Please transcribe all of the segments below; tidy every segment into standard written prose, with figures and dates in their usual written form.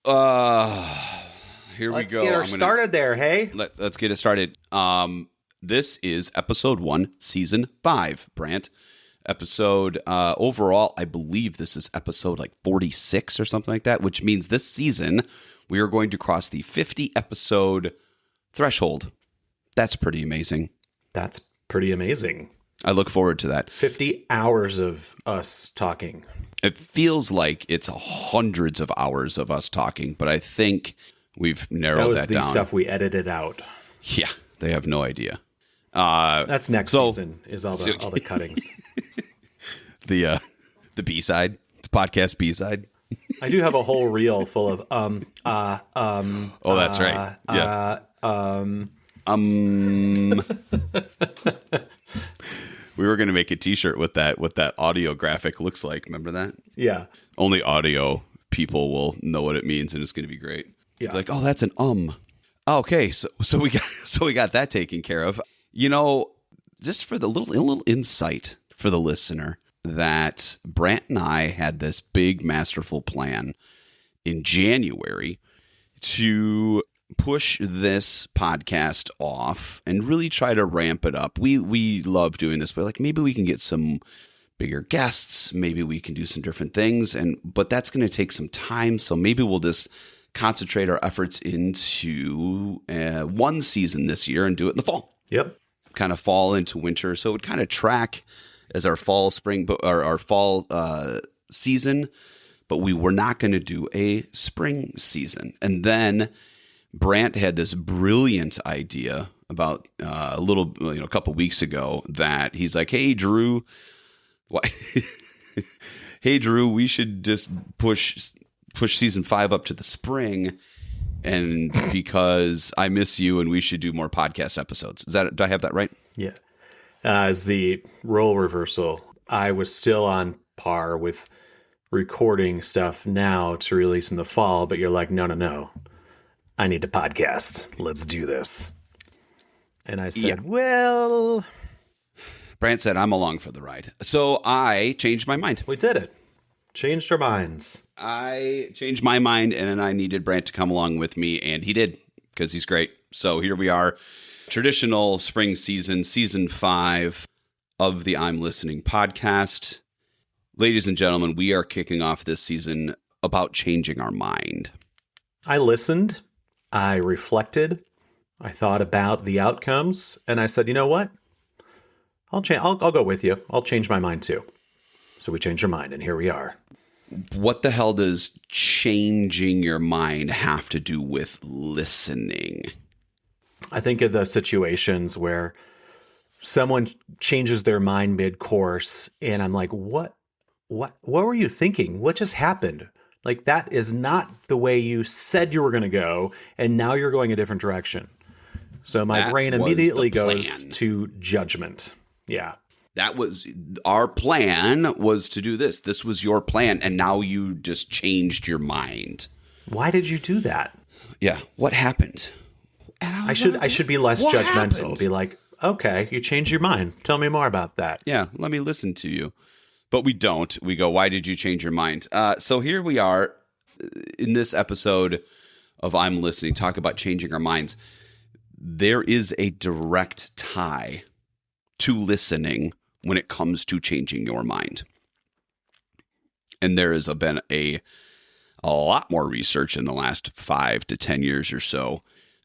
Here Let's we go. get her started there, hey? Let's get it started. This is episode 1, season 5, Brant. Episode, overall, I believe this is episode like 46 or something like that, which means this season we are going to cross the 50 episode threshold. That's pretty amazing. That's pretty amazing. I look forward to that. 50 hours of us talking. It feels like it's hundreds of hours of us talking, but I think we've narrowed that down. That was the stuff we edited out. Yeah, they have no idea. That's next season, is all the cuttings. The B-side, the podcast B-side. I do have a whole reel full of Oh, that's right. Yeah. We were going to make a t-shirt with that, what that audio graphic looks like. Remember that? Yeah. Only audio people will know what it means, and it's going to be great. Yeah. Like, oh, that's an Okay, so we got that taken care of. You know, just for the little insight for the listener, that Brant and I had this big masterful plan in January to push this podcast off and really try to ramp it up. We love doing this, but like maybe we can get some bigger guests, maybe we can do some different things, but that's going to take some time. So maybe we'll just concentrate our efforts into one season this year and do it in the fall. Yep. Kind of fall into winter, so it would kind of track as our fall, spring, or our fall season. But we were not going to do a spring season, and then Brant had this brilliant idea about a couple weeks ago that he's like, "Hey, Drew, hey, Drew, we should just push season 5 up to the spring, and because I miss you, and we should do more podcast episodes." Do I have that right? Yeah. As the role reversal, I was still on par with recording stuff now to release in the fall, but you're like, no. I need to podcast. Let's do this. And I said, Well, Brant said, I'm along for the ride. So I changed my mind. We did it. Changed our minds. I changed my mind, and then I needed Brant to come along with me, and he did, because he's great. So here we are. Traditional spring season, season 5 of the I'm Listening podcast. Ladies and gentlemen, we are kicking off this season about changing our mind. I listened. I reflected. I thought about the outcomes, and I said, you know what? I'll go with you. I'll change my mind too. So we changed our mind, and here we are. What the hell does changing your mind have to do with listening? I think of the situations where someone changes their mind mid-course, and I'm like, what were you thinking? What just happened? Like, that is not the way you said you were going to go, and now you're going a different direction. So my brain immediately goes to judgment. Yeah. That was our plan, was to do this. This was your plan, and now you just changed your mind. Why did you do that? Yeah. What happened? I should be less judgmental. Happened? Be like, okay, you changed your mind. Tell me more about that. Yeah, let me listen to you. But we don't. We go, why did you change your mind? So here we are in this episode of I'm Listening, talk about changing our minds. There is a direct tie to listening when it comes to changing your mind. And there has been a lot more research in the last 5 to 10 years or so.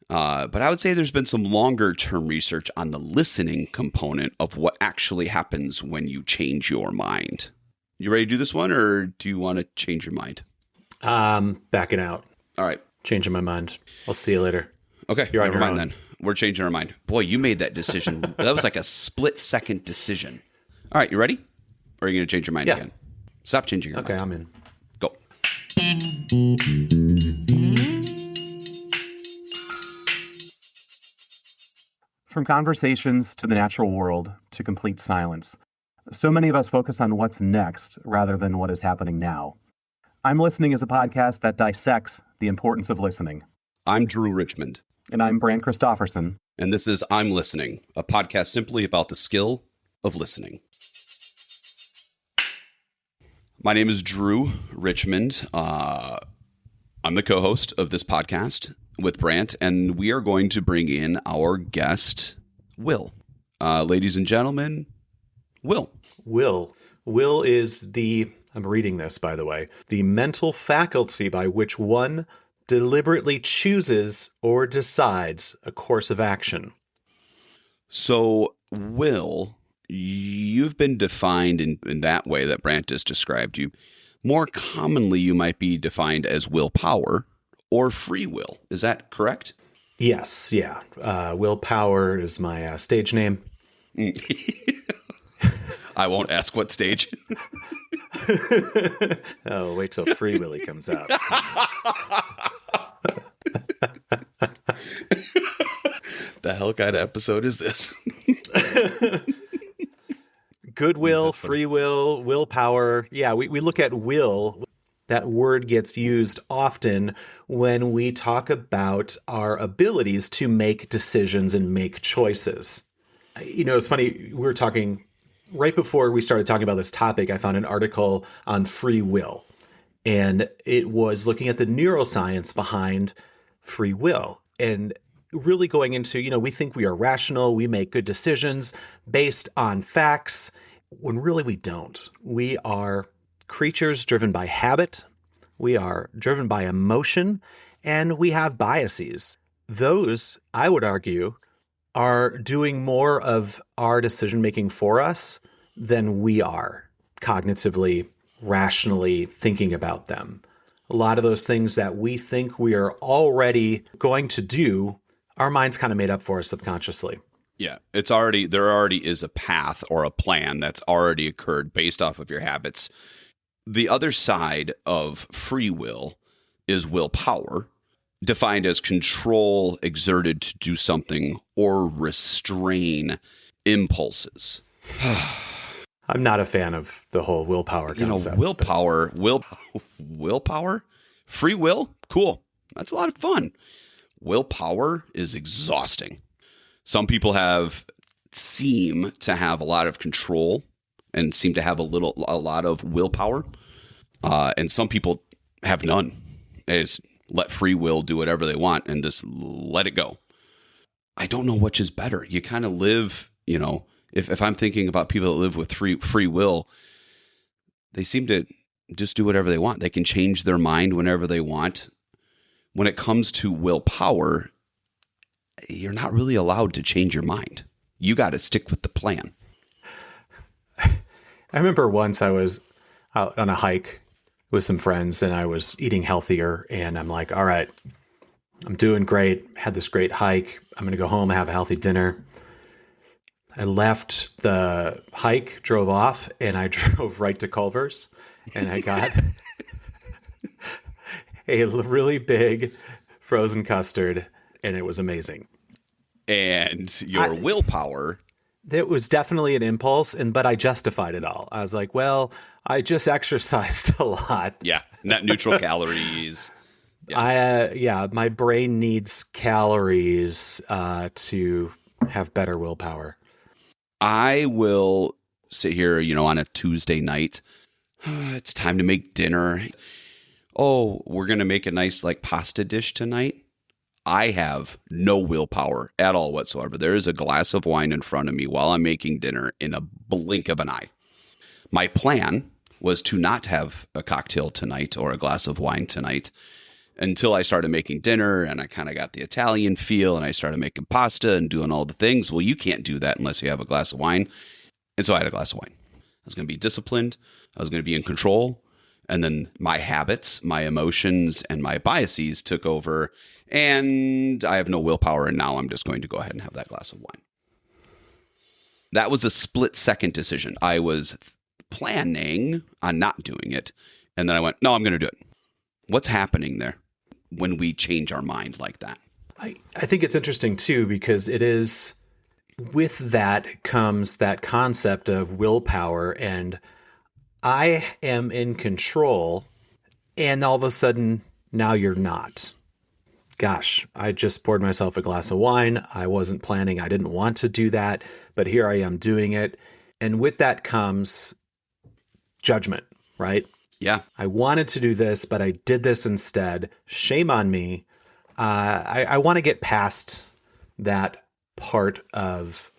But I would say there's been some longer term research on the listening component of what actually happens when you change your mind. You ready to do this one, or do you want to change your mind? Backing out. All right. Changing my mind. I'll see you later. Okay. You're never mind then. We're changing our mind. Boy, you made that decision. That was like a split-second decision. All right. You ready? Or are you going to change your mind again? Stop changing your mind. Okay, I'm in. Go. From conversations to the natural world to complete silence, so many of us focus on what's next rather than what is happening now. I'm Listening is a podcast that dissects the importance of listening. I'm Drew Richmond. And I'm Brant Christofferson. And this is I'm Listening, a podcast simply about the skill of listening. My name is Drew Richmond. I'm I'm the co-host of this podcast with Brant, and we are going to bring in our guest, Will. Ladies and gentlemen, Will. Will is I'm reading this, by the way, the mental faculty by which one deliberately chooses or decides a course of action. So, Will, you've been defined in that way that Brant just described you. More commonly, you might be defined as willpower or free will. Is that correct? Yes, yeah. Willpower is my stage name. I won't ask what stage. Oh, wait till Free Willy comes out. The hell kind of episode is this? Goodwill, free will, willpower. Yeah, we look at will. That word gets used often when we talk about our abilities to make decisions and make choices. You know, it's funny, we were talking right before we started talking about this topic, I found an article on free will. And it was looking at the neuroscience behind free will and really going into, you know, we think we are rational, we make good decisions based on facts, when really we don't. We are creatures driven by habit, we are driven by emotion, and we have biases. Those, I would argue, are doing more of our decision making for us than we are cognitively, rationally thinking about them. A lot of those things that we think we are already going to do, our mind's kind of made up for us subconsciously. Yeah, there already is a path or a plan that's already occurred based off of your habits. The other side of free will is willpower, defined as control exerted to do something or restrain impulses. I'm not a fan of the whole willpower concept. Willpower, free will, cool. That's a lot of fun. Willpower is exhausting. Some people seem to have a lot of control and seem to have a lot of willpower, and some people have none. They just let free will do whatever they want and just let it go. I don't know which is better. You kind of live, you know, if I'm thinking about people that live with free will, they seem to just do whatever they want. They can change their mind whenever they want. When it comes to willpower, you're not really allowed to change your mind. You got to stick with the plan. I remember once I was out on a hike with some friends and I was eating healthier and I'm like, all right, I'm doing great. Had this great hike. I'm going to go home and have a healthy dinner. I left the hike, drove off, and I drove right to Culver's and I got a really big frozen custard and it was amazing. And your willpower. It was definitely an impulse, but I justified it all. I was like, well, I just exercised a lot. Yeah, net neutral calories. Yeah. My brain needs calories to have better willpower. I will sit here, you know, on a Tuesday night. It's time to make dinner. Oh, we're going to make a nice like pasta dish tonight. I have no willpower at all whatsoever. There is a glass of wine in front of me while I'm making dinner in a blink of an eye. My plan was to not have a cocktail tonight or a glass of wine tonight until I started making dinner and I kind of got the Italian feel and I started making pasta and doing all the things. Well, you can't do that unless you have a glass of wine. And so I had a glass of wine. I was going to be disciplined. I was going to be in control. And then my habits, my emotions, and my biases took over. And I have no willpower. And now I'm just going to go ahead and have that glass of wine. That was a split-second decision. I was planning on not doing it. And then I went, no, I'm going to do it. What's happening there when we change our mind like that? I think it's interesting, too, because it is with that comes that concept of willpower and I am in control, and all of a sudden, now you're not. Gosh, I just poured myself a glass of wine. I wasn't planning. I didn't want to do that, but here I am doing it. And with that comes judgment, right? Yeah. I wanted to do this, but I did this instead. Shame on me. I want to get past that part of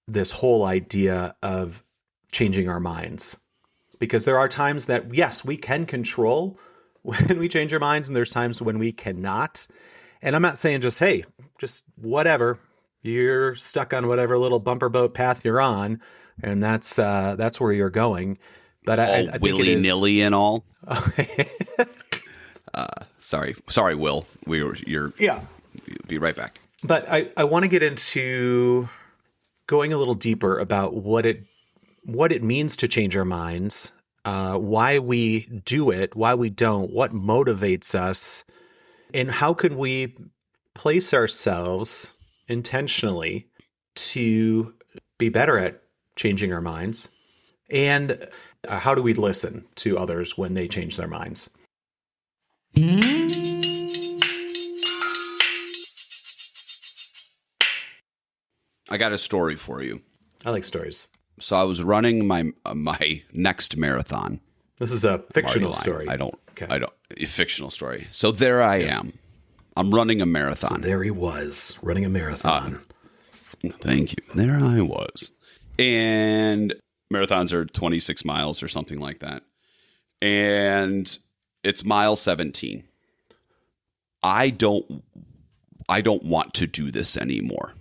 this whole idea of changing our minds. Because there are times that, yes, we can control when we change our minds, and there's times when we cannot. And I'm not saying just, hey, just whatever. You're stuck on whatever little bumper boat path you're on, and that's where you're going. But I think willy-nilly and all. Sorry, Will. You're be right back. But I want to get into going a little deeper about what it means to change our minds, why we do it, why we don't, what motivates us, and how can we place ourselves intentionally to be better at changing our minds, and how do we listen to others when they change their minds? I got a story for you. I like stories. So I was running my next marathon. This is a fictional Marty story. I don't. A fictional story. So there I am. I'm running a marathon. So there he was, running a marathon. Thank you. There I was. And marathons are 26 miles or something like that. And it's mile 17. I don't want to do this anymore.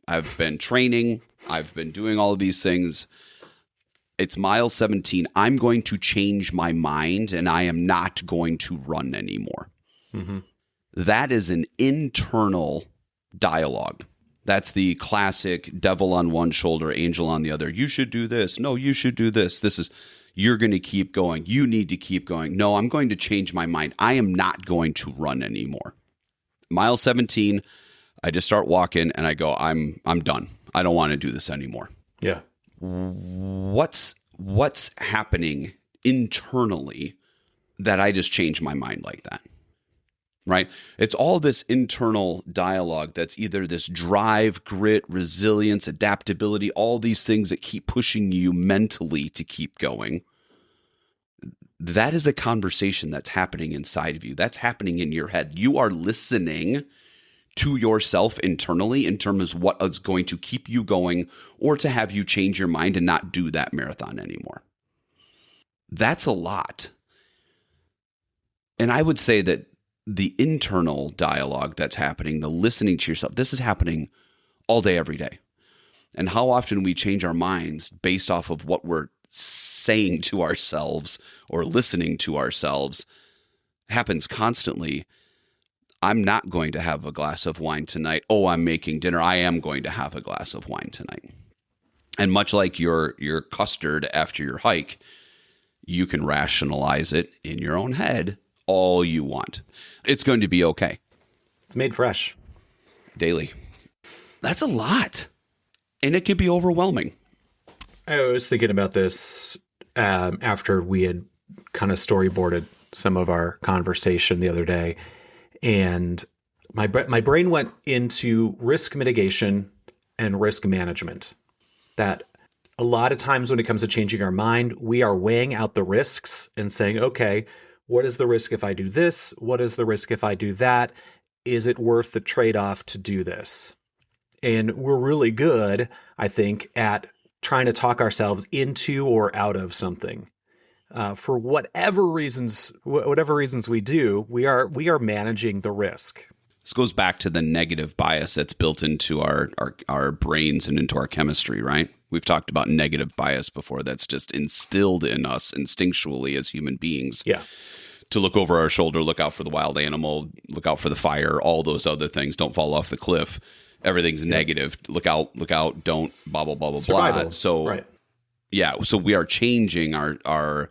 I've been training. I've been doing all of these things. It's mile 17. I'm going to change my mind, and I am not going to run anymore. Mm-hmm. That is an internal dialogue. That's the classic devil on one shoulder, angel on the other. You should do this. No, you should do this. You're going to keep going. You need to keep going. No, I'm going to change my mind. I am not going to run anymore. Mile 17, I just start walking and I go, I'm done. I don't want to do this anymore. Yeah. What's happening internally that I just change my mind like that? Right? It's all this internal dialogue that's either this drive, grit, resilience, adaptability, all these things that keep pushing you mentally to keep going. That is a conversation that's happening inside of you. That's happening in your head. You are listening to yourself internally in terms of what is going to keep you going or to have you change your mind and not do that marathon anymore. That's a lot. And I would say that the internal dialogue that's happening, the listening to yourself, this is happening all day, every day. And how often we change our minds based off of what we're saying to ourselves or listening to ourselves happens constantly. I'm not going to have a glass of wine tonight. Oh, I'm making dinner. I am going to have a glass of wine tonight. And much like your custard after your hike, you can rationalize it in your own head all you want. It's going to be okay. It's made fresh. Daily. That's a lot. And it can be overwhelming. I was thinking about this after we had kind of storyboarded some of our conversation the other day. And my brain went into risk mitigation and risk management. That a lot of times when it comes to changing our mind, we are weighing out the risks and saying, okay, what is the risk if I do this? What is the risk if I do that? Is it worth the trade-off to do this? And we're really good, I think, at trying to talk ourselves into or out of something. For whatever reasons we do, we are managing the risk. This goes back to the negative bias that's built into our brains and into our chemistry, right? We've talked about negative bias before. That's just instilled in us instinctually as human beings. Yeah. To look over our shoulder, look out for the wild animal, look out for the fire, all those other things. Don't fall off the cliff. Everything's negative. Look out, don't blah, blah, blah, blah, Survival. blah. So, right. Yeah. So we are changing our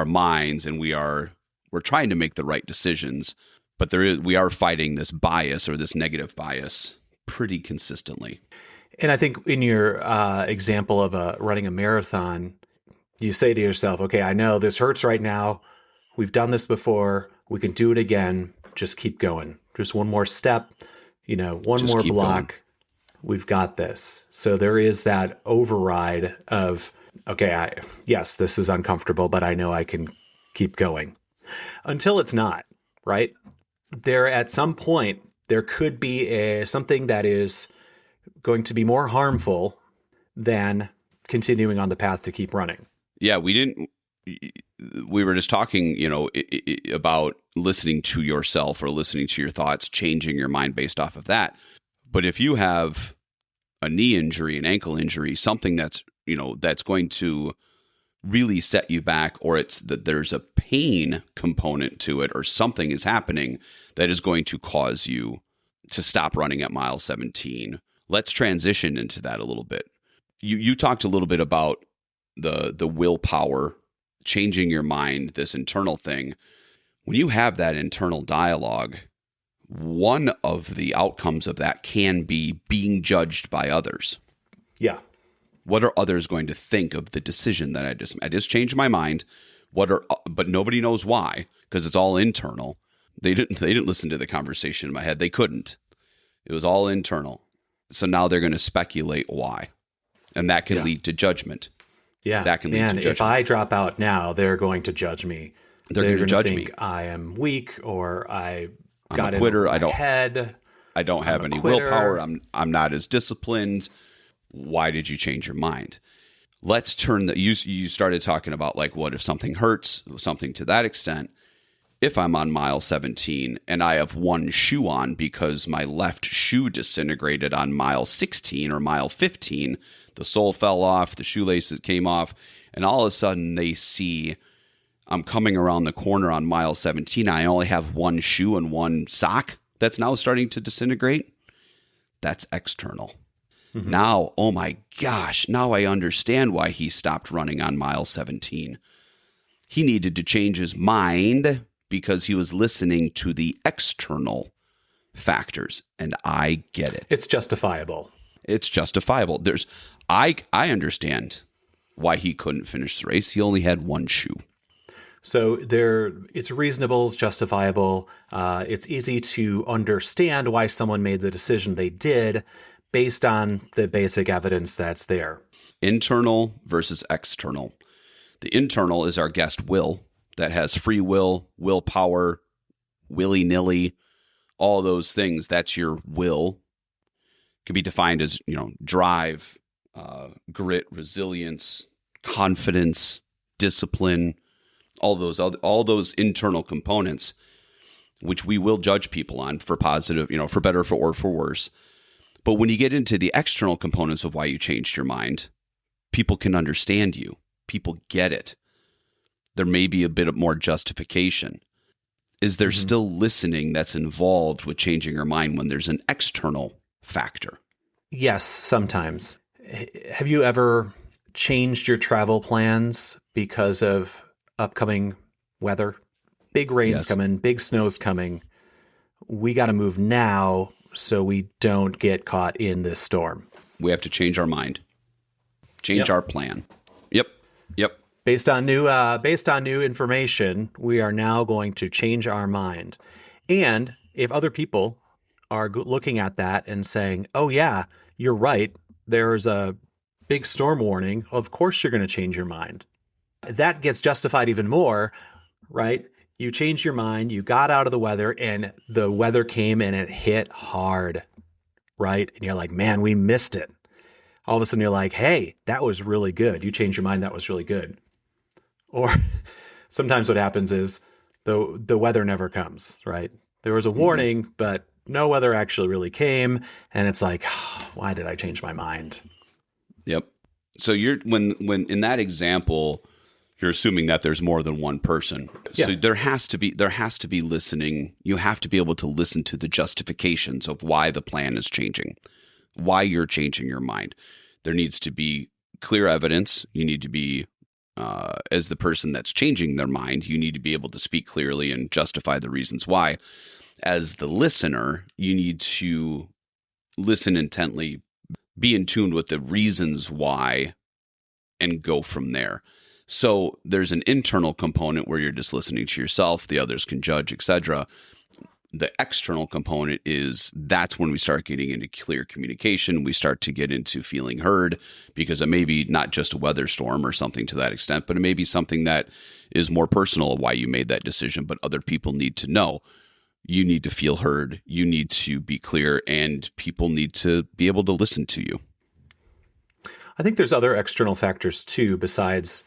minds, and we're trying to make the right decisions, but we are fighting this bias or this negative bias pretty consistently. And I think in your example of running a marathon, you say to yourself, okay, I know this hurts right now. We've done this before. We can do it again. Just keep going. Just one more step, one Just more keep block. going. We've got this. So there is that override of, okay, yes, this is uncomfortable, but I know I can keep going until it's not, right? There, at some point, there could be something that is going to be more harmful than continuing on the path to keep running. Yeah, we were just talking, about listening to yourself or listening to your thoughts, changing your mind based off of that. But if you have a knee injury, an ankle injury, something that's going to really set you back, or it's that there's a pain component to it, or something is happening that is going to cause you to stop running at mile 17. Let's transition into that a little bit. You talked a little bit about the willpower, changing your mind, this internal thing. When you have that internal dialogue, one of the outcomes of that can be being judged by others. Yeah. What are others going to think of the decision that I just changed my mind? But nobody knows why, because it's all internal. They didn't listen to the conversation in my head. They couldn't. It was all internal. So now they're going to speculate why. And that can lead to judgment. Yeah. That can lead to judgment. If I drop out now, they're going to judge me. They're going to judge think me. I am weak, or I'm a quitter. I don't have any willpower. I'm not as disciplined. Why did you change your mind? Let's turn you started talking about, like, what if something hurts, something to that extent. If I'm on mile 17 and I have one shoe on because my left shoe disintegrated on mile 16 or mile 15, the sole fell off, the shoelaces came off, and all of a sudden they see I'm coming around the corner on mile 17. I only have one shoe and one sock that's now starting to disintegrate. That's external. Mm-hmm. Now, oh my gosh, now I understand why he stopped running on mile 17. He needed to change his mind because he was listening to the external factors, and I get it. It's justifiable. It's justifiable. I understand why he couldn't finish the race. He only had one shoe. So it's reasonable, it's justifiable. It's easy to understand why someone made the decision they did based on the basic evidence that's there. Internal versus external. The internal is our guest Will, that has free will, willpower, willy-nilly, all those things. That's your will. It can be defined as, drive, grit, resilience, confidence, discipline, all those internal components, which we will judge people on for positive, for better or for worse. But when you get into the external components of why you changed your mind, people can understand you. People get it. There may be a bit of more justification. Is there still listening that's involved with changing your mind when there's an external factor? Yes, sometimes. Have you ever changed your travel plans because of upcoming weather? Big rain's coming, big snow's coming. We got to move now so we don't get caught in this storm. We have to change our mind. Change our plan. Yep. Based on new information, we are now going to change our mind. And if other people are looking at that and saying, "Oh yeah, you're right. There's a big storm warning. Of course you're going to change your mind." That gets justified even more, right? You changed your mind, you got out of the weather, and the weather came and it hit hard, right? And you're like, "Man, we missed it." All of a sudden you're like, "Hey, that was really good. You changed your mind. That was really good." Or sometimes what happens is the weather never comes, right? There was a warning, but no weather actually really came. And it's like, why did I change my mind? Yep. So when in that example, you're assuming that there's more than one person. So there has to be listening. You have to be able to listen to the justifications of why the plan is changing, why you're changing your mind. There needs to be clear evidence. You need to be, as the person that's changing their mind, you need to be able to speak clearly and justify the reasons why. As the listener, you need to listen intently, be in tune with the reasons why, and go from there. So there's an internal component where you're just listening to yourself, the others can judge, etc. The external component is that's when we start getting into clear communication. We start to get into feeling heard, because it may be not just a weather storm or something to that extent, but it may be something that is more personal of why you made that decision, but other people need to know. You need to feel heard. You need to be clear, and people need to be able to listen to you. I think there's other external factors too, besides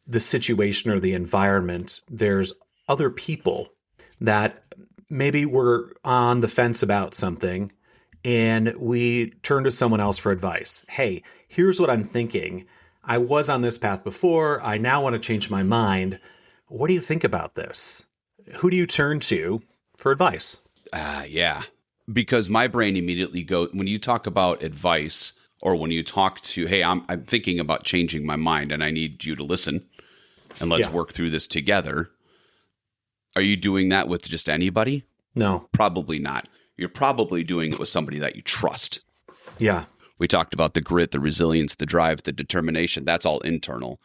the situation or the environment. There's other people that maybe we're on the fence about something and we turn to someone else for advice. Hey, here's what I'm thinking. I was on this path before. I now want to change my mind. What do you think about this? Who do you turn to for advice? Yeah, because my brain immediately goes, when you talk about advice, or when you talk to, hey, I'm thinking about changing my mind and I need you to listen and let's work through this together. Are you doing that with just anybody? No. Probably not. You're probably doing it with somebody that you trust. Yeah. We talked about the grit, the resilience, the drive, the determination. That's all internal.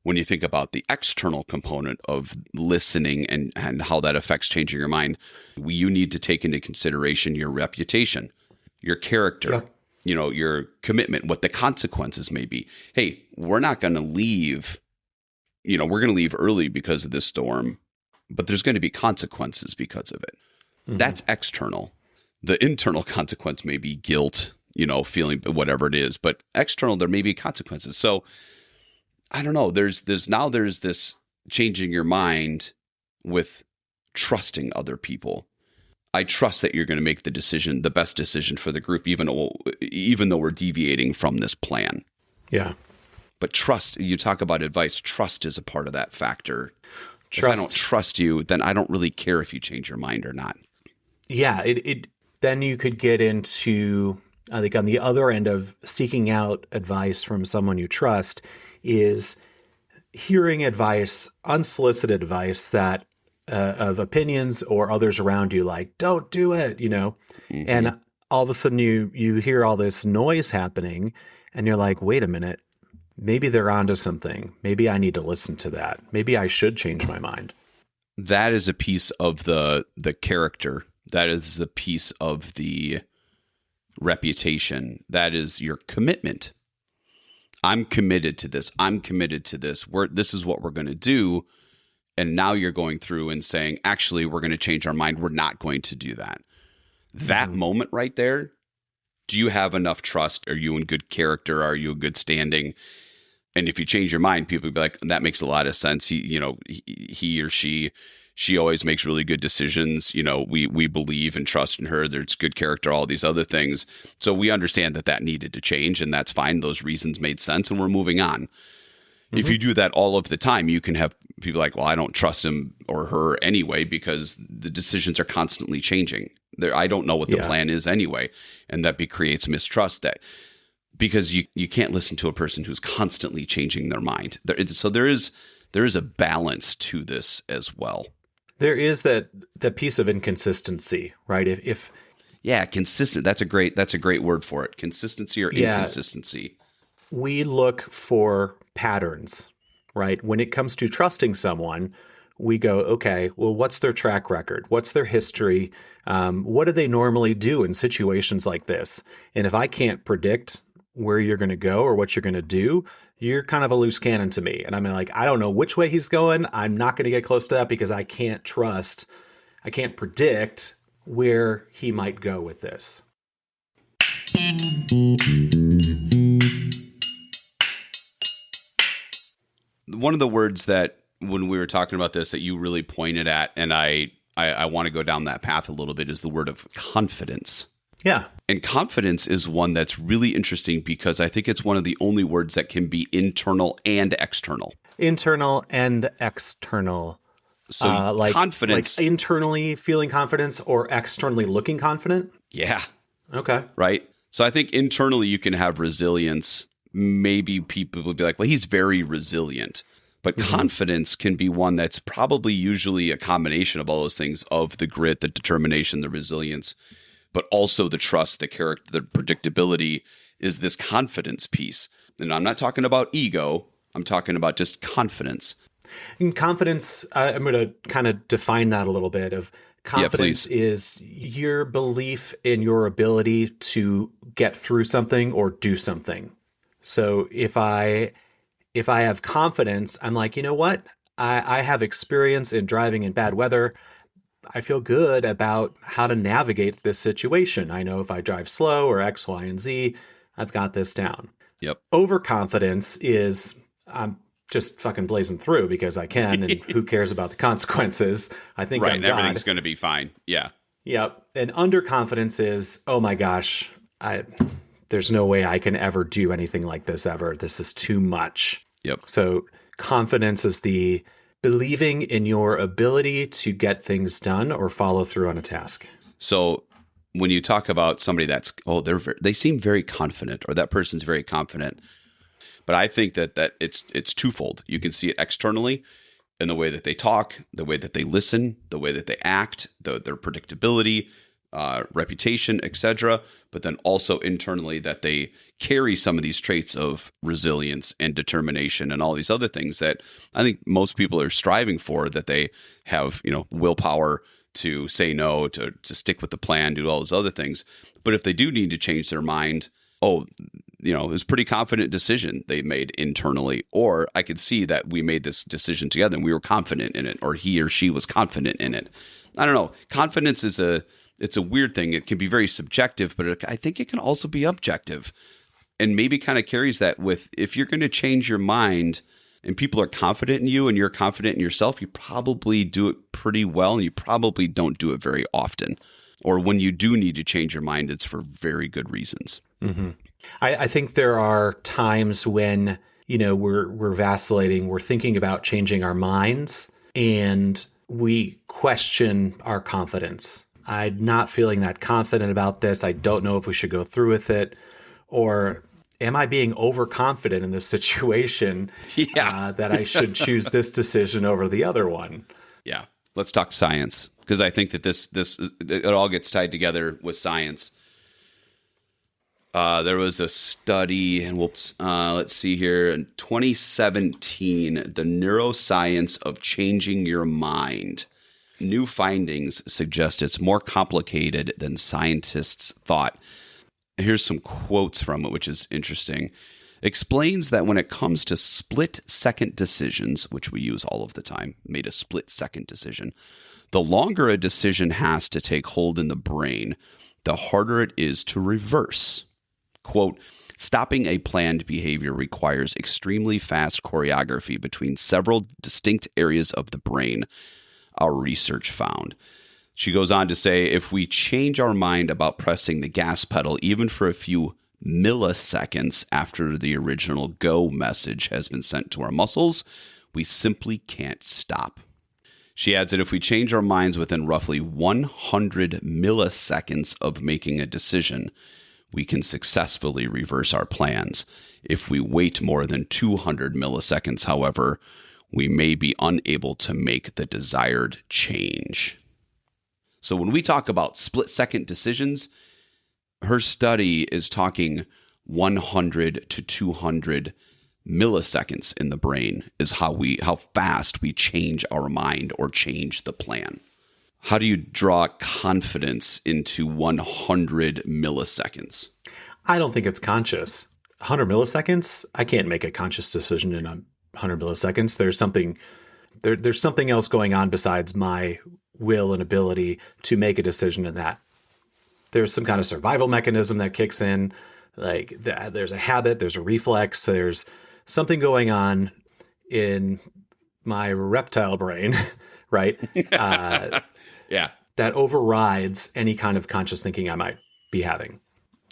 When you think about the external component of listening and how that affects changing your mind, you need to take into consideration your reputation, your character, your commitment, what the consequences may be. Hey, we're not going to leave, we're going to leave early because of this storm, but there's going to be consequences because of it. Mm-hmm. That's external. The internal consequence may be guilt, feeling whatever it is, but external, there may be consequences. So I don't know. There's this changing your mind with trusting other people. I trust that you're going to make the best decision for the group, even though we're deviating from this plan. Yeah. But trust, you talk about advice, trust is a part of that factor. Trust. If I don't trust you, then I don't really care if you change your mind or not. Yeah, then you could get into, I think on the other end of seeking out advice from someone you trust is hearing advice, unsolicited advice that of opinions or others around you, like, don't do it, mm-hmm. And all of a sudden you hear all this noise happening and you're like, wait a minute, maybe they're onto something. Maybe I need to listen to that. Maybe I should change my mind. That is a piece of the character. That is a piece of the reputation. That is your commitment. I'm committed to this. I'm committed to this. This is what we're going to do. And now you're going through and saying, actually, we're going to change our mind. We're not going to do that. That moment right there, do you have enough trust? Are you in good character? Are you in good standing? And if you change your mind, people will be like, that makes a lot of sense. He or she always makes really good decisions. We believe and trust in her. There's good character, all these other things. So we understand that needed to change, and that's fine. Those reasons made sense, and we're moving on. Mm-hmm. If you do that all of the time, you can have people like, well, I don't trust him or her anyway, because the decisions are constantly changing. I don't know what the plan is anyway. And that creates mistrust, because you can't listen to a person who's constantly changing their mind. So there is a balance to this as well. There is that piece of inconsistency, right? If consistent. That's a great word for it. Consistency or inconsistency. We look for patterns, right? When it comes to trusting someone, we go, okay, well, what's their track record? What's their history? What do they normally do in situations like this? And if I can't predict where you're going to go or what you're going to do, you're kind of a loose cannon to me. And I'm like, I don't know which way he's going. I'm not going to get close to that because I can't predict where he might go with this. One of the words that when we were talking about this that you really pointed at, and I want to go down that path a little bit, is the word of confidence. Yeah. And confidence is one that's really interesting because I think it's one of the only words that can be internal and external. Internal and external. So confidence. Like internally feeling confidence or externally looking confident? Yeah. Okay. Right? So I think internally you can have resilience. Maybe people would be like, well, he's very resilient. But confidence can be one that's probably usually a combination of all those things, of the grit, the determination, the resilience, but also the trust, the character, the predictability is this confidence piece. And I'm not talking about ego. I'm talking about just confidence. In confidence, I'm going to kind of define that a little bit. Of Confidence is your belief in your ability to get through something or do something. So if I have confidence, I'm like, you know what? I have experience in driving in bad weather. I feel good about how to navigate this situation. I know if I drive slow or X, Y, and Z, I've got this down. Yep. Overconfidence is I'm just fucking blazing through because I can, and who cares about the consequences? I think Right, I'm and everything's God. going to be fine. Yeah. Yep. And underconfidence is, oh my gosh, there's no way I can ever do anything like this ever. This is too much. Yep. So confidence is the believing in your ability to get things done or follow through on a task. So when you talk about somebody that's, they seem very confident, or that person's very confident, but I think that it's twofold. You can see it externally in the way that they talk, the way that they listen, the way that they act, their predictability, reputation, etc. But then also internally that they carry some of these traits of resilience and determination and all these other things that I think most people are striving for, that they have, willpower to say no, to stick with the plan, do all those other things. But if they do need to change their mind, it was a pretty confident decision they made internally, or I could see that we made this decision together and we were confident in it, or he or she was confident in it. I don't know. Confidence it's a weird thing. It can be very subjective, but I think it can also be objective, and maybe kind of carries that with, if you're going to change your mind and people are confident in you and you're confident in yourself, you probably do it pretty well, and you probably don't do it very often. Or when you do need to change your mind, it's for very good reasons. Mm-hmm. I think there are times when, we're vacillating, we're thinking about changing our minds, and we question our confidence. I'm not feeling that confident about this. I don't know if we should go through with it. Or am I being overconfident in this situation that I should choose this decision over the other one? Yeah. Let's talk science, because I think that it all gets tied together with science. There was a study, and let's see here, in 2017, the neuroscience of changing your mind. New findings suggest it's more complicated than scientists thought. Here's some quotes from it, which is interesting. Explains that when it comes to split-second decisions, which we use all of the time, made a split-second decision, the longer a decision has to take hold in the brain, the harder it is to reverse. Quote, stopping a planned behavior requires extremely fast choreography between several distinct areas of the brain, our research found. She goes on to say, if we change our mind about pressing the gas pedal even for a few milliseconds after the original go message has been sent to our muscles, we simply can't stop. She adds that if we change our minds within roughly 100 milliseconds of making a decision, we can successfully reverse our plans. If we wait more than 200 milliseconds, however, we may be unable to make the desired change. So when we talk about split-second decisions, her study is talking 100 to 200 milliseconds in the brain is how fast we change our mind or change the plan. How do you draw confidence into 100 milliseconds? I don't think it's conscious. 100 milliseconds? I can't make a conscious decision in 100 milliseconds. There's something else going on besides my will and ability to make a decision in that. There's some kind of survival mechanism that kicks in. Like there's a habit, there's a reflex, there's something going on in my reptile brain, right? Yeah. That overrides any kind of conscious thinking I might be having.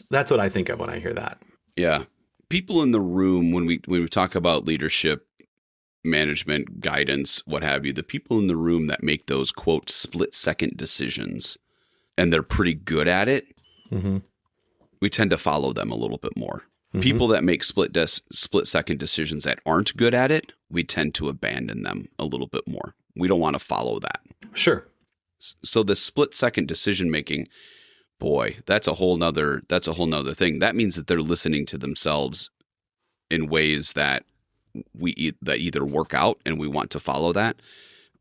That's what I think of when I hear that. Yeah. People in the room, when we talk about leadership, management, guidance, what have you, the people in the room that make those, quote, split-second decisions, and they're pretty good at it, mm-hmm. we tend to follow them a little bit more. Mm-hmm. People that make split-second decisions that aren't good at it, we tend to abandon them a little bit more. We don't want to follow that. Sure. So the split-second decision-making, boy, that's a whole nother thing. That means that they're listening to themselves in ways that either work out and we want to follow that,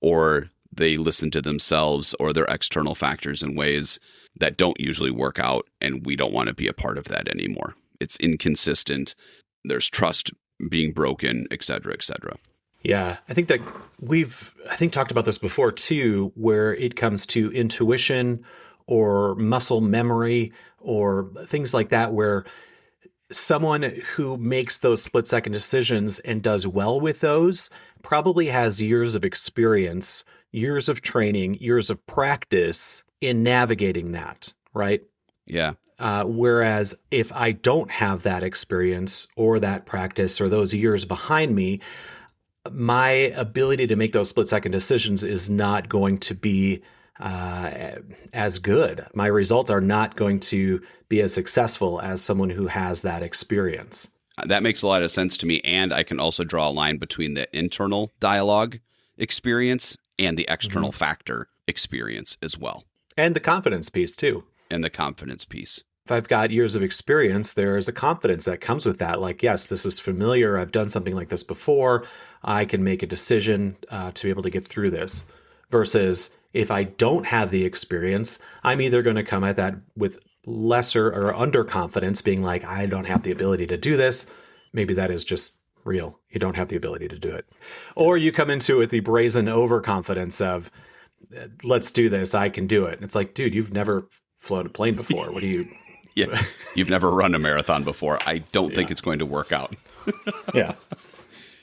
or they listen to themselves or their external factors in ways that don't usually work out, and we don't want to be a part of that anymore. It's inconsistent. There's trust being broken, et cetera, et cetera. Yeah, I think that we've talked about this before too, where it comes to intuition or muscle memory or things like that, where someone who makes those split-second decisions and does well with those probably has years of experience, years of training, years of practice in navigating that, right? Yeah. Whereas if I don't have that experience or that practice or those years behind me, my ability to make those split-second decisions is not going to be as good. My results are not going to be as successful as someone who has that experience. That makes a lot of sense to me. And I can also draw a line between the internal dialogue experience and the external factor experience as well. And the confidence piece too. And the confidence piece. If I've got years of experience, there is a confidence that comes with that. Like, yes, this is familiar. I've done something like this before. I can make a decision to be able to get through this. Versus if I don't have the experience, I'm either going to come at that with lesser or underconfidence, being like, I don't have the ability to do this. Maybe that is just real. You don't have the ability to do it. Or you come into it with the brazen overconfidence of, let's do this. I can do it. And it's like, dude, you've never flown a plane before. What do you... Yeah, you've never run a marathon before. I don't think it's going to work out. Yeah.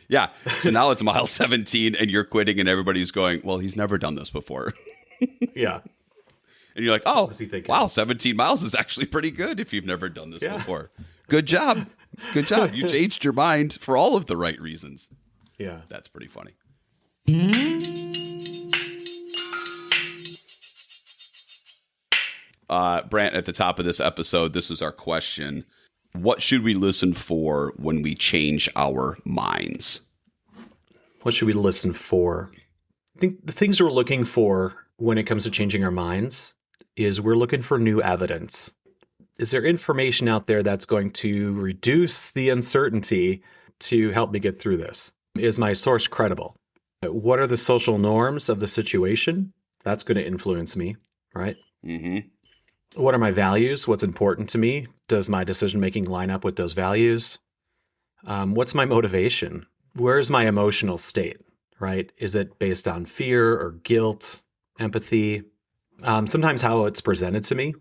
Yeah. So now it's mile 17 and you're quitting and everybody's going, well, he's never done this before. Yeah. And you're like, oh, was he thinking? wow, 17 miles is actually pretty good if you've never done this before. Good job. Good job. You changed your mind for all of the right reasons. Yeah. That's pretty funny. Brant, at the top of this episode, this was our question. What should we listen for when we change our minds? What should we listen for? I think the things we're looking for when it comes to changing our minds is we're looking for new evidence. Is there information out there that's going to reduce the uncertainty to help me get through this? Is my source credible? What are the social norms of the situation? That's going to influence me, right? Mm-hmm. What are my values? What's important to me? Does my decision-making line up with those values? What's my motivation? Where's my emotional state, right? Is it based on fear or guilt, empathy? Sometimes how it's presented to me,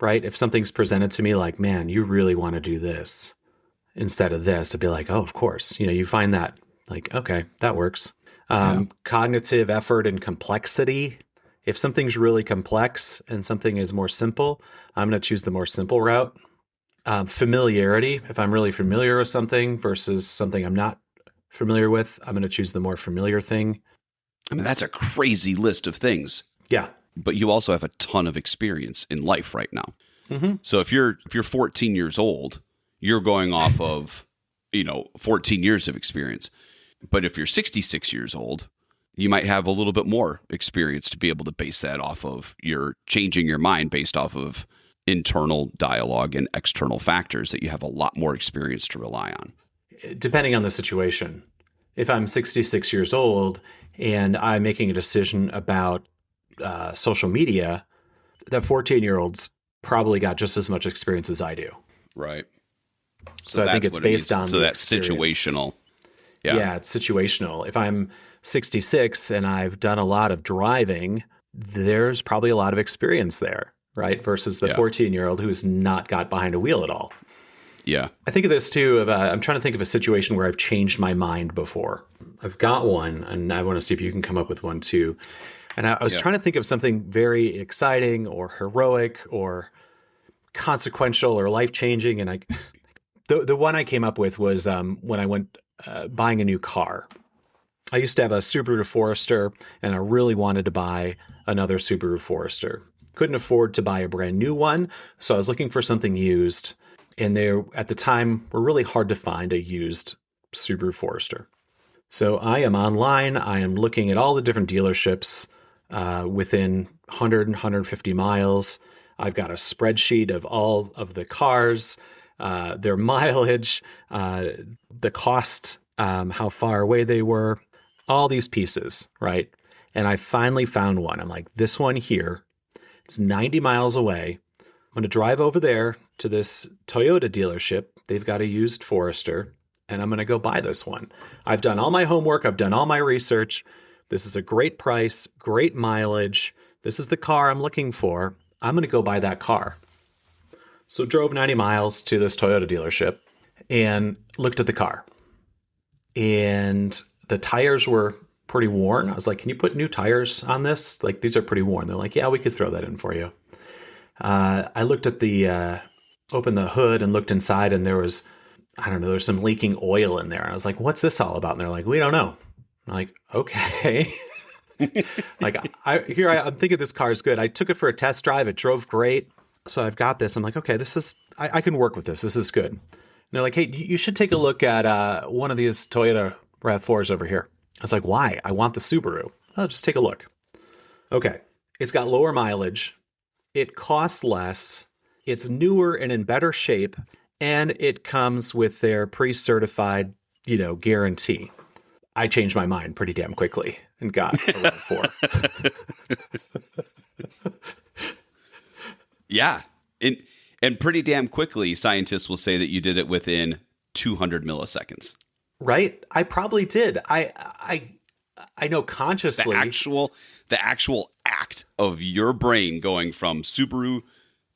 right? If something's presented to me like, man, you really want to do this instead of this, I'd be like, oh, of course. You find that like, okay, that works. Cognitive effort and complexity. If something's really complex and something is more simple, I'm going to choose the more simple route. Familiarity. If I'm really familiar with something versus something I'm not familiar with, I'm going to choose the more familiar thing. I mean, that's a crazy list of things. Yeah. But you also have a ton of experience in life right now. Mm-hmm. So if you're 14 years old, you're going off of, 14 years of experience. But if you're 66 years old, you might have a little bit more experience to be able to base that off of. You're changing your mind based off of internal dialogue and external factors that you have a lot more experience to rely on. Depending on the situation. If I'm 66 years old and I'm making a decision about social media, that 14-year-old's probably got just as much experience as I do. Right. So I think it's based on so that's situational. Yeah, it's situational. If I'm 66 and I've done a lot of driving, there's probably a lot of experience there, right? Versus the 14-year-old who's not got behind a wheel at all. Yeah. I think of this too, I'm trying to think of a situation where I've changed my mind before. I've got one, and I want to see if you can come up with one too. And I was trying to think of something very exciting or heroic or consequential or life-changing. And the one I came up with was when I went buying a new car. I used to have a Subaru Forester, and I really wanted to buy another Subaru Forester. Couldn't afford to buy a brand new one, so I was looking for something used. And they, at the time, were really hard to find a used Subaru Forester. So I am online. I am looking at all the different dealerships within 100 and 150 miles. I've got a spreadsheet of all of the cars, their mileage, the cost, how far away they were, all these pieces, right? And I finally found one. I'm like, this one here, it's 90 miles away. I'm going to drive over there to this Toyota dealership. They've got a used Forester, and I'm going to go buy this one. I've done all my homework. I've done all my research. This is a great price, great mileage. This is the car I'm looking for. I'm going to go buy that car. So drove 90 miles to this Toyota dealership and looked at the car. And the tires were pretty worn. I was like, can you put new tires on this? Like, these are pretty worn. They're like, yeah, we could throw that in for you. I looked at opened the hood and looked inside, and there was some leaking oil in there. I was like, what's this all about? And they're like, we don't know. I'm like, okay. Like, I'm thinking this car is good. I took it for a test drive. It drove great. So I've got this. I'm like, okay, I can work with this. This is good. And they're like, hey, you should take a look at one of these Toyota RAV4s over here. I was like, why? I want the Subaru. Oh, just take a look. Okay. It's got lower mileage. It costs less. It's newer and in better shape. And it comes with their pre-certified, guarantee. I changed my mind pretty damn quickly and got a RAV4. Yeah. And pretty damn quickly, scientists will say that you did it within 200 milliseconds. Right? I probably did. I know consciously. The actual act of your brain going from Subaru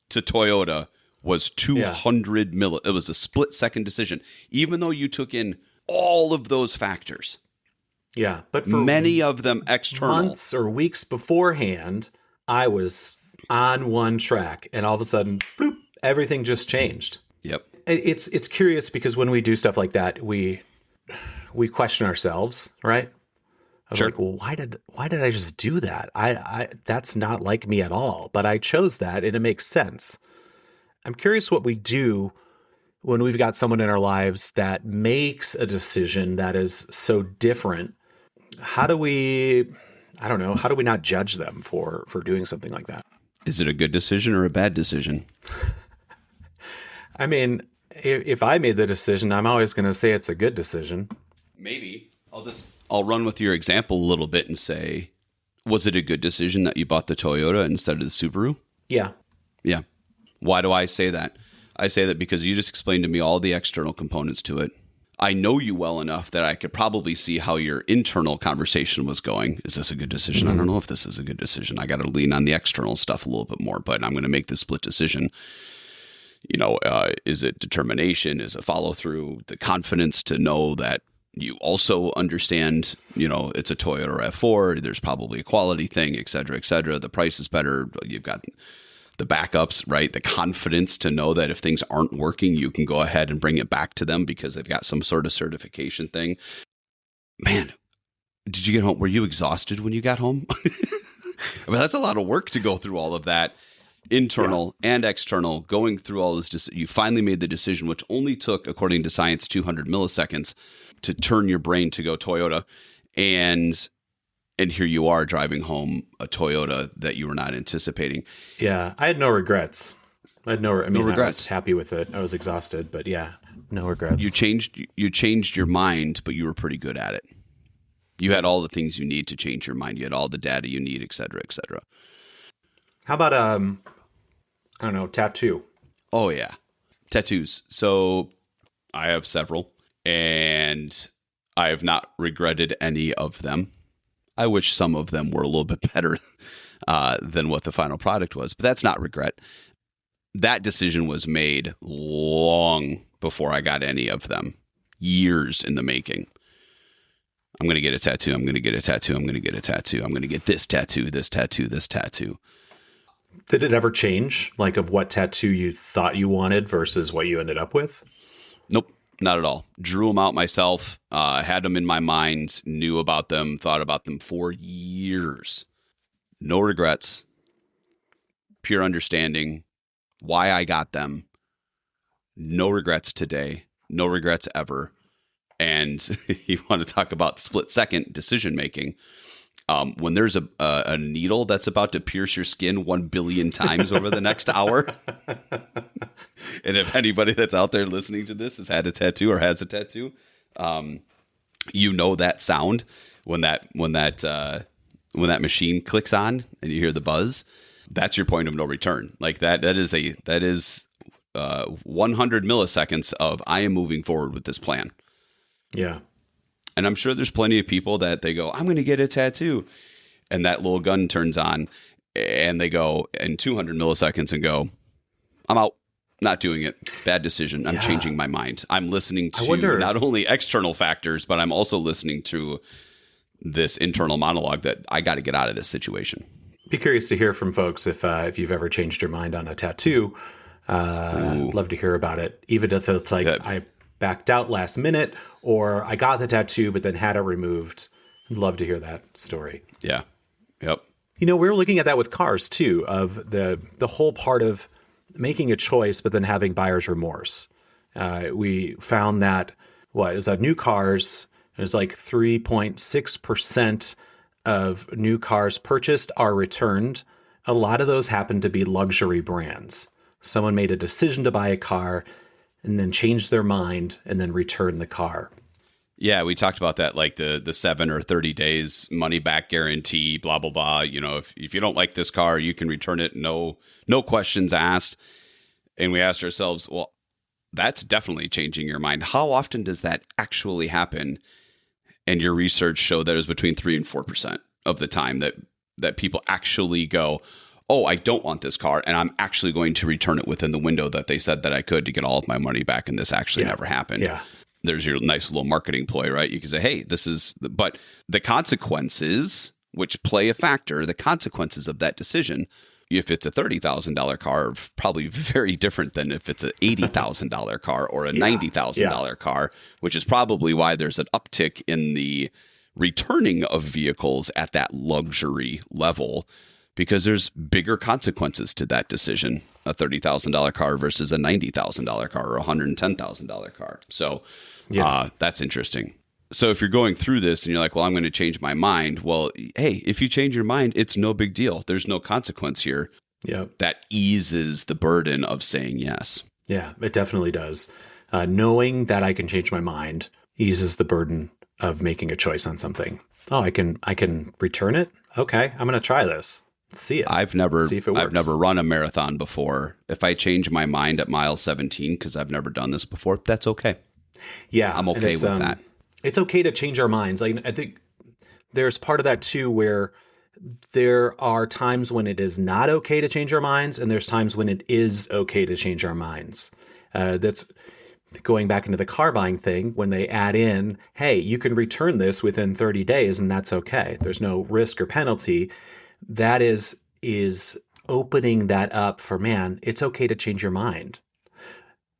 to Toyota was 200 It was a split-second decision, even though you took in all of those factors. Yeah, but for many of them external. Months or weeks beforehand, I was on one track, and all of a sudden, bloop, everything just changed. Yep. It's curious because when we do stuff like that, we question ourselves, right? Sure. Like, well, why did I just do that? I that's not like me at all, but I chose that, and it makes sense. I'm curious what we do when we've got someone in our lives that makes a decision that is so different. How do we not judge them for doing something like that? Is it a good decision or a bad decision? I mean, if I made the decision, I'm always going to say it's a good decision. Maybe. I'll run with your example a little bit and say, was it a good decision that you bought the Toyota instead of the Subaru? Yeah. Yeah. Why do I say that? I say that because you just explained to me all the external components to it. I know you well enough that I could probably see how your internal conversation was going. Is this a good decision? I don't know if this is a good decision. I got to lean on the external stuff a little bit more, but I'm going to make this split decision. Is it determination? Is it follow through? The confidence to know that you also understand, it's a Toyota RAV4. There's probably a quality thing, et cetera, et cetera. The price is better. You've got the backups, right? The confidence to know that if things aren't working, you can go ahead and bring it back to them because they've got some sort of certification thing. Man, did you get home? Were you exhausted when you got home? I mean, that's a lot of work to go through all of that, internal and external, going through all this. You finally made the decision, which only took, according to science, 200 milliseconds to turn your brain to go Toyota. And here you are driving home a Toyota that you were not anticipating. Yeah, I had no regrets. No regrets. I was happy with it. I was exhausted, but yeah, no regrets. You changed your mind, but you were pretty good at it. You had all the things you need to change your mind. You had all the data you need, et cetera, et cetera. How about tattoo? Oh yeah, tattoos. So I have several, and I have not regretted any of them. I wish some of them were a little bit better than what the final product was, but that's not regret. That decision was made long before I got any of them, years in the making. I'm going to get a tattoo. I'm going to get a tattoo. I'm going to get a tattoo. I'm going to get this tattoo, this tattoo, this tattoo. Did it ever change, like, of what tattoo you thought you wanted versus what you ended up with? Nope. Not at all. Drew them out myself, had them in my mind, knew about them, thought about them for years. No regrets. Pure understanding. Why I got them. No regrets today. No regrets ever. And you want to talk about split-second decision-making. When there's a needle that's about to pierce your skin 1 billion times over the next hour. And if anybody that's out there listening to this has had a tattoo or has a tattoo, that sound when that when that machine clicks on and you hear the buzz, that's your point of no return. Like that is 100 milliseconds of I am moving forward with this plan. Yeah. And I'm sure there's plenty of people that they go, I'm going to get a tattoo. And that little gun turns on and they go in 200 milliseconds and go, I'm out. Not doing it. Bad decision. I'm changing my mind. I'm listening to not only external factors, but I'm also listening to this internal monologue that I got to get out of this situation. Be curious to hear from folks if you've ever changed your mind on a tattoo. Love to hear about it. Even if it's like I backed out last minute or I got the tattoo but then had it removed. I'd love to hear that story. Yeah. Yep. You know, we're looking at that with cars too, of the whole part of making a choice, but then having buyer's remorse. We found that new cars, it was like 3.6% of new cars purchased are returned. A lot of those happen to be luxury brands. Someone made a decision to buy a car and then changed their mind and then returned the car. Yeah, we talked about that, like the 7 or 30 days money back guarantee, blah, blah, blah. You know, if you don't like this car, you can return it. No questions asked. And we asked ourselves, well, that's definitely changing your mind. How often does that actually happen? And your research showed that it was between 3 and 4% of the time that people actually go, oh, I don't want this car, and I'm actually going to return it within the window that they said that I could to get all of my money back. And this actually never happened. Yeah. There's your nice little marketing ploy, right? You can say, hey, but the consequences, which play a factor, the consequences of that decision, if it's a $30,000 car, are probably very different than if it's an $80,000 car or a $90,000 car, which is probably why there's an uptick in the returning of vehicles at that luxury level, because there's bigger consequences to that decision, a $30,000 car versus a $90,000 car or a $110,000 car. So that's interesting. So if you're going through this and you're like, well, I'm going to change my mind. Well, hey, if you change your mind, it's no big deal. There's no consequence here. Yeah. That eases the burden of saying yes. Yeah, it definitely does. Knowing that I can change my mind eases the burden of making a choice on something. Oh, I can return it? Okay, I'm going to try this. See it. I've never run a marathon before. If I change my mind at mile 17 because I've never done this before, that's okay. Yeah, I'm okay with that. It's okay to change our minds. Like, I think there's part of that too, where there are times when it is not okay to change our minds, and there's times when it is okay to change our minds. That's going back into the car buying thing, when they add in, hey, you can return this within 30 days, and that's okay. There's no risk or penalty. That is opening that up for, man, it's okay to change your mind.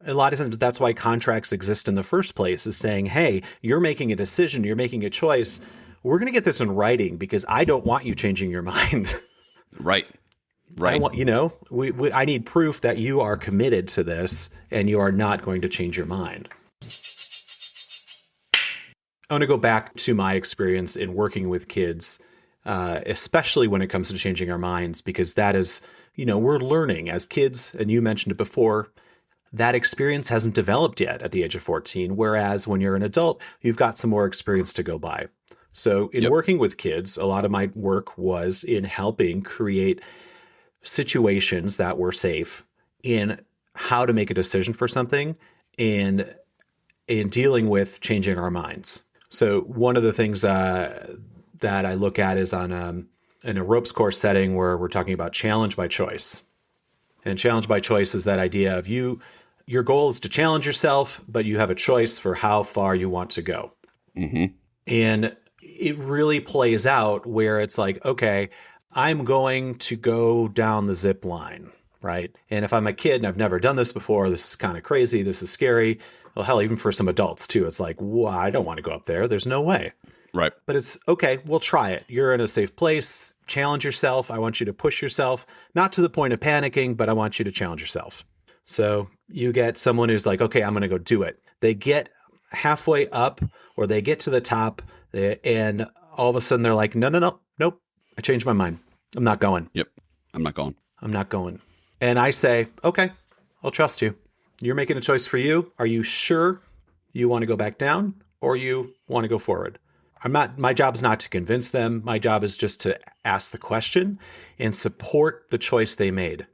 A lot of times that's why contracts exist in the first place, is saying, hey, you're making a decision, you're making a choice. We're going to get this in writing because I don't want you changing your mind. Right. I need proof that you are committed to this and you are not going to change your mind. I want to go back to my experience in working with kids, especially when it comes to changing our minds, because that is, we're learning as kids, and you mentioned it before, that experience hasn't developed yet at the age of 14, whereas when you're an adult, you've got some more experience to go by. So in working with kids, a lot of my work was in helping create situations that were safe in how to make a decision for something and in dealing with changing our minds. So one of the things that I look at is in a ropes course setting where we're talking about challenge by choice. And challenge by choice is that idea of your goal is to challenge yourself, but you have a choice for how far you want to go. Mm-hmm. And it really plays out where it's like, okay, I'm going to go down the zip line, right? And if I'm a kid and I've never done this before, this is kind of crazy, this is scary. Well, hell, even for some adults too, it's like, well, I don't want to go up there. There's no way. Right. But it's okay, we'll try it. You're in a safe place. Challenge yourself. I want you to push yourself, not to the point of panicking, but I want you to challenge yourself. So you get someone who's like, okay, I'm going to go do it. They get halfway up or they get to the top and all of a sudden they're like, nope. I changed my mind. I'm not going. Yep. I'm not going. And I say, okay, I'll trust you. You're making a choice for you. Are you sure you want to go back down or you want to go forward? My job is not to convince them. My job is just to ask the question and support the choice they made.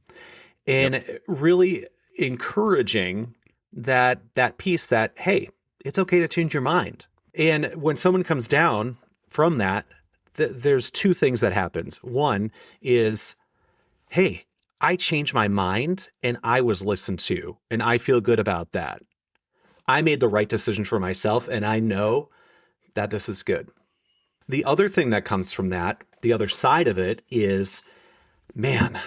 And really encouraging that piece that, hey, it's okay to change your mind. And when someone comes down from that, there's two things that happens. One is, hey, I changed my mind and I was listened to, and I feel good about that. I made the right decision for myself, and I know that this is good. The other thing that comes from that, the other side of it is, man,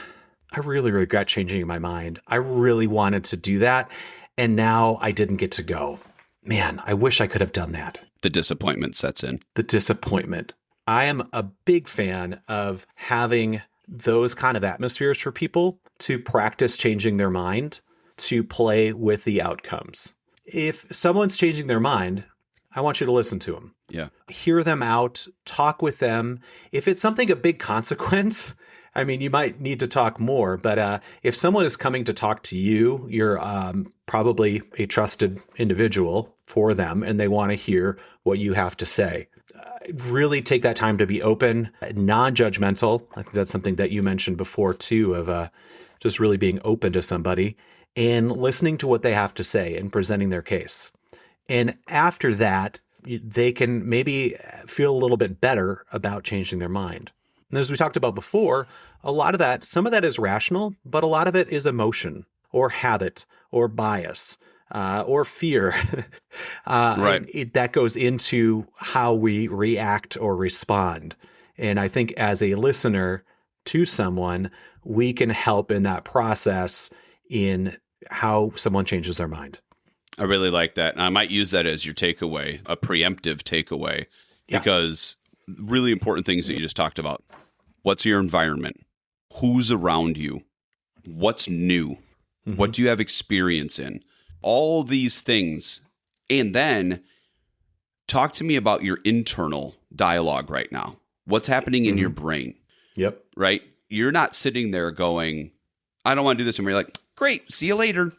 I really regret changing my mind. I really wanted to do that, and now I didn't get to go. Man, I wish I could have done that. The disappointment sets in. The disappointment. I am a big fan of having those kind of atmospheres for people to practice changing their mind, to play with the outcomes. If someone's changing their mind, I want you to listen to them. Yeah. Hear them out, talk with them. If it's something of big consequence, I mean, you might need to talk more, but if someone is coming to talk to you, you're probably a trusted individual for them, and they want to hear what you have to say. Really take that time to be open, non-judgmental. I think that's something that you mentioned before too, of just really being open to somebody and listening to what they have to say and presenting their case. And after that, they can maybe feel a little bit better about changing their mind. And as we talked about before, some of that is rational, but a lot of it is emotion or habit or bias. Or fear. Right. That goes into how we react or respond. And I think as a listener to someone, we can help in that process in how someone changes their mind. I really like that. And I might use that as your takeaway, a preemptive takeaway, because really important things that you just talked about. What's your environment? Who's around you? What's new? Mm-hmm. What do you have experience in? All these things. And then talk to me about your internal dialogue right now. What's happening in your brain? Yep. Right? You're not sitting there going, I don't want to do this. And you're like, great, see you later.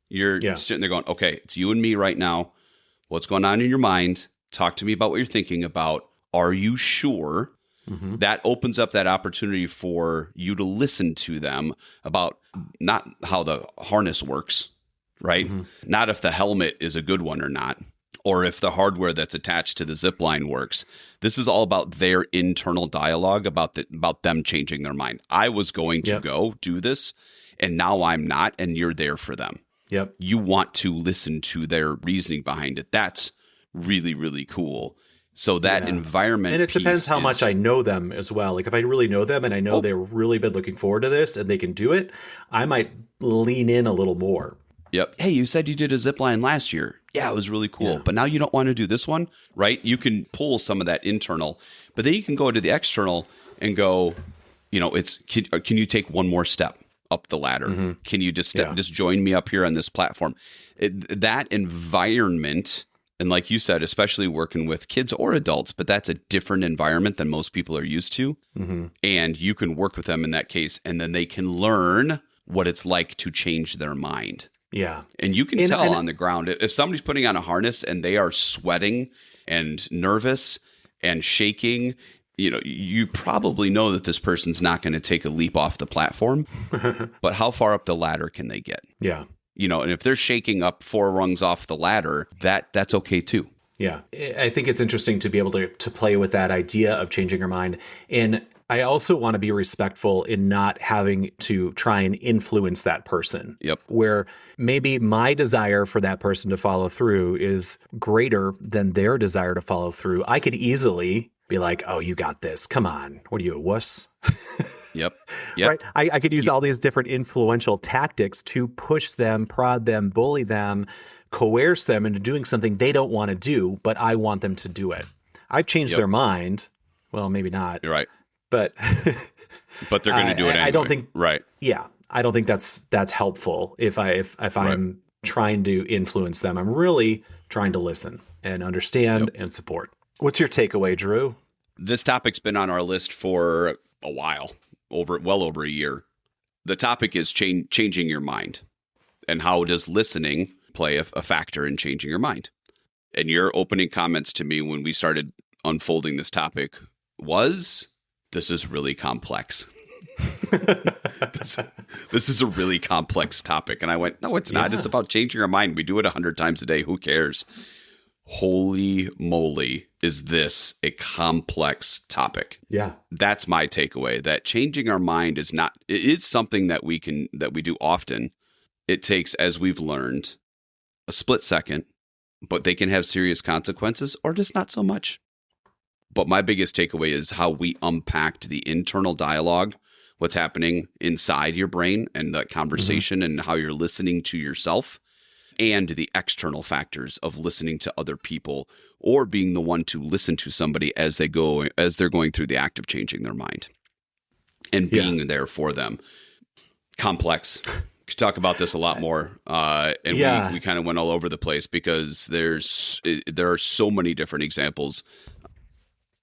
You're sitting there going, okay, it's you and me right now. What's going on in your mind? Talk to me about what you're thinking about. Are you sure? Mm-hmm. That opens up that opportunity for you to listen to them about not how the harness works, right? Mm-hmm. Not if the helmet is a good one or not, or if the hardware that's attached to the zip line works. This is all about their internal dialogue about them changing their mind. I was going to go do this, and now I'm not, and you're there for them. Yep. You want to listen to their reasoning behind it. That's really, really cool. So that environment, and it depends how much I know them as well. Like if I really know them and I know they've really been looking forward to this and they can do it, I might lean in a little more. Yep. Hey, you said you did a zip line last year. Yeah, it was really cool. But now you don't want to do this one, right? You can pull some of that internal, but then you can go to the external and go, can you take one more step up the ladder? Mm-hmm. Can you just join me up here on this platform? That environment. And like you said, especially working with kids or adults, but that's a different environment than most people are used to. Mm-hmm. And you can work with them in that case, and then they can learn what it's like to change their mind. Yeah. And you can tell on the ground, if somebody's putting on a harness and they are sweating and nervous and shaking, you probably know that this person's not going to take a leap off the platform. But how far up the ladder can they get? Yeah. And if they're shaking up 4 rungs off the ladder, that's okay too. Yeah. I think it's interesting to be able to play with that idea of changing your mind. And I also want to be respectful in not having to try and influence that person. Yep. Where maybe my desire for that person to follow through is greater than their desire to follow through. I could easily be like, oh, you got this. Come on. What are you, a wuss? Yep. Right. I could use all these different influential tactics to push them, prod them, bully them, coerce them into doing something they don't want to do, but I want them to do it. I've changed their mind. Well, maybe not. You're right. But but they're going to do it anyway. I don't think. Right. Yeah. I don't think that's helpful. If I'm trying to influence them, I'm really trying to listen and understand and support. What's your takeaway, Drew? This topic's been on our list for a while. Well over a year. The topic is changing your mind, and how does listening play a factor in changing your mind? And your opening comments to me when we started unfolding this topic was, this is really complex. This is a really complex topic. And I went, no, it's not. It's about changing our mind. We do it 100 times a day. Who cares? Holy moly, is this a complex topic? Yeah. That's my takeaway, that changing our mind is not, it is something that we do often. It takes, as we've learned, a split second, but they can have serious consequences or just not so much. But my biggest takeaway is how we unpacked the internal dialogue, what's happening inside your brain and the conversation and how you're listening to yourself, and the external factors of listening to other people or being the one to listen to somebody as they're going through the act of changing their mind and being there for them. Complex. Could talk about this a lot more. And we kind of went all over the place because there are so many different examples,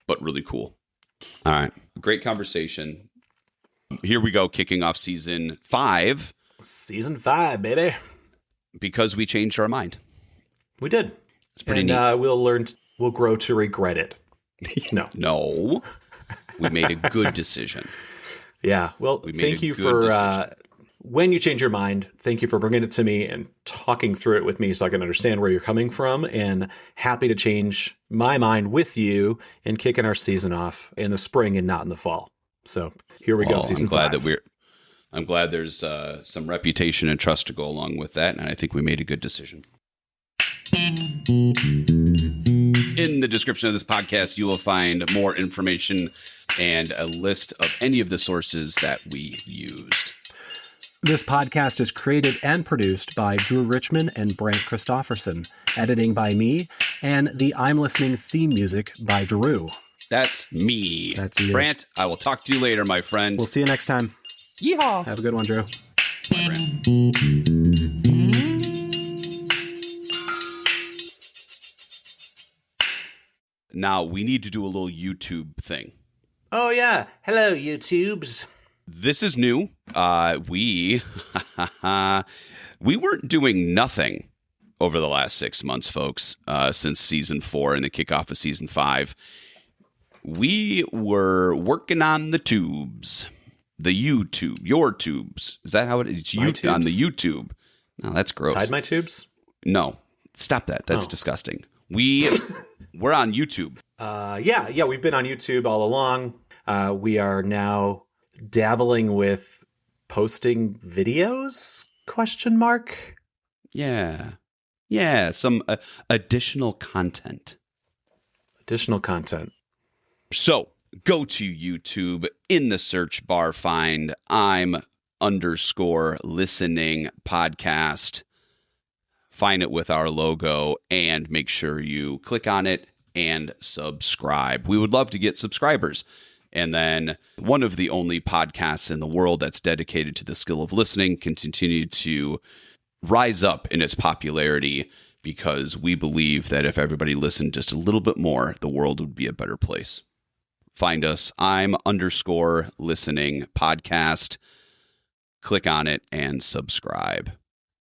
but really cool. All right. Great conversation. Here we go. Kicking off season 5. Season 5, baby. Because we changed our mind. We did. It's pretty neat. We'll grow to regret it. No. No. We made a good decision. Yeah. Well, thank you for when you change your mind. Thank you for bringing it to me and talking through it with me so I can understand where you're coming from, and happy to change my mind with you and kicking our season off in the spring and not in the fall. So here we go. Season 5. I'm glad there's some reputation and trust to go along with that, and I think we made a good decision. In the description of this podcast, you will find more information and a list of any of the sources that we used. This podcast is created and produced by Drew Richmond and Brant Christofferson, editing by me, and the I'm Listening theme music by Drew. That's me. That's you. Brant, I will talk to you later, my friend. We'll see you next time. Yeehaw. Have a good one, Drew. Bye, Brant. Now, we need to do a little YouTube thing. Oh, yeah. Hello, YouTubes. This is new. We weren't doing nothing over the last 6 months, folks, since season 4 and the kickoff of season 5. We were working on the tubes. The YouTube. Your tubes. Is that how it is? It's My on the tubes? YouTube. No, that's gross. Tied my tubes? No. Stop that. That's disgusting. We're on YouTube. Yeah, we've been on YouTube all along. We are now dabbling with posting videos? ? Yeah, some additional content. So go to YouTube, in the search bar, find I'm_listening podcast. Find it with our logo and make sure you click on it and subscribe. We would love to get subscribers. And then one of the only podcasts in the world that's dedicated to the skill of listening can continue to rise up in its popularity, because we believe that if everybody listened just a little bit more, the world would be a better place. Find us, I'm_listening podcast. Click on it and subscribe.